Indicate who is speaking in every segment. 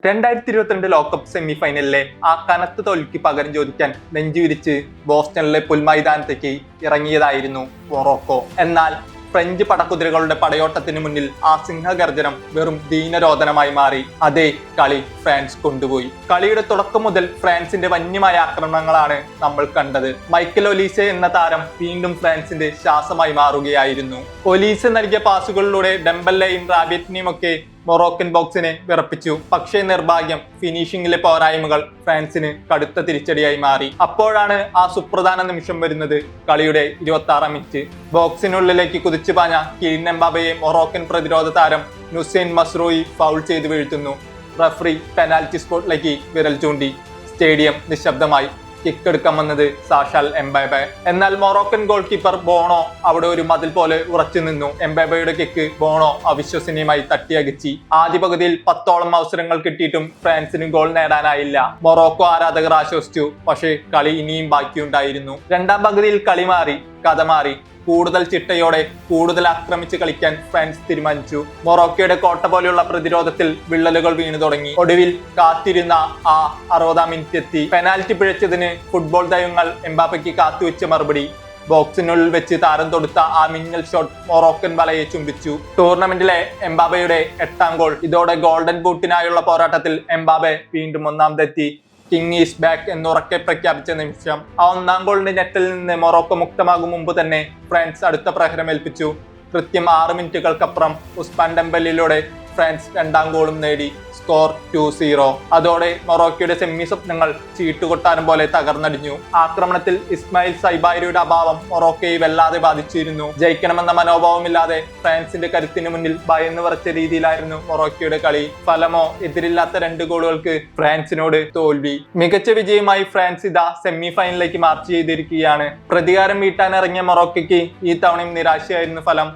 Speaker 1: 2022 ലോകകപ്പ് സെമി ഫൈനലിലെ ആ കനത്ത തോൽവിക്ക് പകരം ചോദിക്കാൻ നെഞ്ചുവിരിച്ച് ബോസ്റ്റണിലെ പുൽമൈതാനത്തേക്ക് ഇറങ്ങിയതായിരുന്നു മൊറോക്കോ. എന്നാൽ ഫ്രഞ്ച് പടക്കുതിരകളുടെ പടയോട്ടത്തിന് മുന്നിൽ ആ സിംഹഗർജനം വെറും ദീനരോധനമായി മാറി. അതേ കളി ഫ്രാൻസ് കൊണ്ടുപോയി. കളിയുടെ തുടക്കം മുതൽ ഫ്രാൻസിന്റെ വന്യമായ ആക്രമണങ്ങളാണ് നമ്മൾ കണ്ടത്. മൈക്കൽ ഒലീസെ എന്ന താരം വീണ്ടും ഫ്രാൻസിന്റെ ശ്വാസമായി മാറുകയായിരുന്നു. ഒലീസെ നൽകിയ പാസുകളിലൂടെ ഡെംബെല്ലയും റാബിയറ്റിനെയും ഒക്കെ മൊറോക്കൻ ബോക്സിനെ വിറപ്പിച്ചു. പക്ഷേ നിർഭാഗ്യം, ഫിനിഷിംഗിലെ പോരായ്മകൾ ഫ്രാൻസിന് കടുത്ത തിരിച്ചടിയായി മാറി. അപ്പോഴാണ് ആ സുപ്രധാന നിമിഷം വരുന്നത്. കളിയുടെ 26-ാം മിനിറ്റ് ബോക്സിനുള്ളിലേക്ക് കുതിച്ചു പാഞ്ഞ കിലിയൻ എംബാപ്പയെ മൊറോക്കൻ പ്രതിരോധ താരം നുസൈൻ മസ്റൂയി ഫൗൾ ചെയ്ത് വീഴ്ത്തുന്നു. റഫറി പെനാൽറ്റി സ്പോട്ടിലേക്ക് വിരൽ ചൂണ്ടി. സ്റ്റേഡിയം നിശബ്ദമായി. കിക്ക് എടുക്കാൻ വന്നത് സാഷാൽ എംബാപ്പെ. എന്നാൽ മൊറോക്കൻ ഗോൾ കീപ്പർ ബോണോ അവിടെ ഒരു മതിൽ പോലെ ഉറച്ചു നിന്നു. എംബാപ്പയുടെ കിക്ക് ബോണോ അവിശ്വസനീയമായി തട്ടിയകറ്റി. ആദ്യ പകുതിയിൽ 10ഓളം അവസരങ്ങൾ കിട്ടിയിട്ടും ഫ്രാൻസിന് ഗോൾ നേടാനായില്ല. മൊറോക്കോ ആരാധകർ ആശ്വസിച്ചു. പക്ഷേ കളി ഇനിയും ബാക്കിയുണ്ടായിരുന്നു. രണ്ടാം പകുതിയിൽ കളി മാറി, കഥ മാറി. കൂടുതൽ ചിട്ടയോടെ കൂടുതൽ ആക്രമിച്ച് കളിക്കാൻ ഫ്രാൻസ് തീരുമാനിച്ചു. മൊറോക്കോയുടെ കോട്ട പോലെയുള്ള പ്രതിരോധത്തിൽ വിള്ളലുകൾ വീണു തുടങ്ങി. ഒടുവിൽ കാത്തിരുന്ന ആ 60-ാം മിനിറ്റ് എത്തി. പെനാൽറ്റി പിഴച്ചതിന് ഫുട്ബോൾ ദൈവങ്ങൾ എംബാപ്പയ്ക്ക് കാത്തുവെച്ച മറുപടി. ബോക്സിനുള്ളിൽ വെച്ച് താരം തൊടുത്ത ആ മിന്നൽ ഷോട്ട് മൊറോക്കൻ വലയെ ചുംബിച്ചു. ടൂർണമെന്റിലെ എംബാപ്പയുടെ 8ാം ഗോൾ. ഇതോടെ ഗോൾഡൻ ബൂട്ടിനായുള്ള പോരാട്ടത്തിൽ എംബാപ്പെ വീണ്ടും ഒന്നാമതെത്തി. കിങ് ഈസ് ബാക്ക് എന്നുറക്കെ പ്രഖ്യാപിച്ച നിമിഷം. ആ 1ാം ഗോളിന്റെ നെറ്റിൽ നിന്ന് മൊറോക്കോ മുക്തമാകും മുമ്പ് തന്നെ ഫ്രാൻസ് അടുത്ത പ്രഹരം ഏൽപ്പിച്ചു. കൃത്യം 6 മിനിറ്റുകൾക്കപ്പുറം ഉസ്മാൻ ഡെംബെല്ലയിലൂടെ ഫ്രാൻസ് 2ാം ഗോളും നേടി. സ്കോർ 2-0. അതോടെ മൊറോക്കോയുടെ സെമി സ്വപ്നങ്ങൾ ചീട്ടുകൊട്ടാരം പോലെ തകർന്നടിഞ്ഞു. ആക്രമണത്തിൽ ഇസ്മായിൽ സൈബാരിയുടെ അഭാവം മൊറോക്കോയെ വല്ലാതെ ബാധിച്ചിരുന്നു. ജയിക്കണമെന്ന മനോഭാവമില്ലാതെ ഫ്രാൻസിന്റെ കരുത്തിന് മുന്നിൽ ഭയന്ന് വിറച്ച രീതിയിലായിരുന്നു മൊറോക്കോയുടെ കളി. ഫലമോ എതിരില്ലാത്ത 2 ഗോളുകൾക്ക് ഫ്രാൻസിനോട് തോൽവി. മികച്ച വിജയമായി ഫ്രാൻസ് ഇതാ സെമി ഫൈനലിലേക്ക് മാർച്ച് ചെയ്തിരിക്കുകയാണ്. പ്രതികാരം വീട്ടാനിറങ്ങിയ മൊറോക്കോയ്ക്ക് ഈ തവണയും നിരാശയായിരുന്നു ഫലം.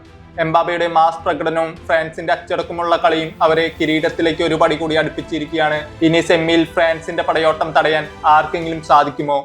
Speaker 1: എംബാപ്പയുടെ മാസ് പ്രകടനവും ഫ്രാൻസിന്റെ അച്ചടക്കമുള്ള കളിയും അവരെ കിരീടത്തിലേക്ക് ഒരു പടി കൂടി അടുപ്പിച്ചിരിക്കുകയാണ്. ഇനി സെമിയിൽ ഫ്രാൻസിന്റെ പടയോട്ടം തടയാൻ ആർക്കെങ്കിലും സാധിക്കുമോ?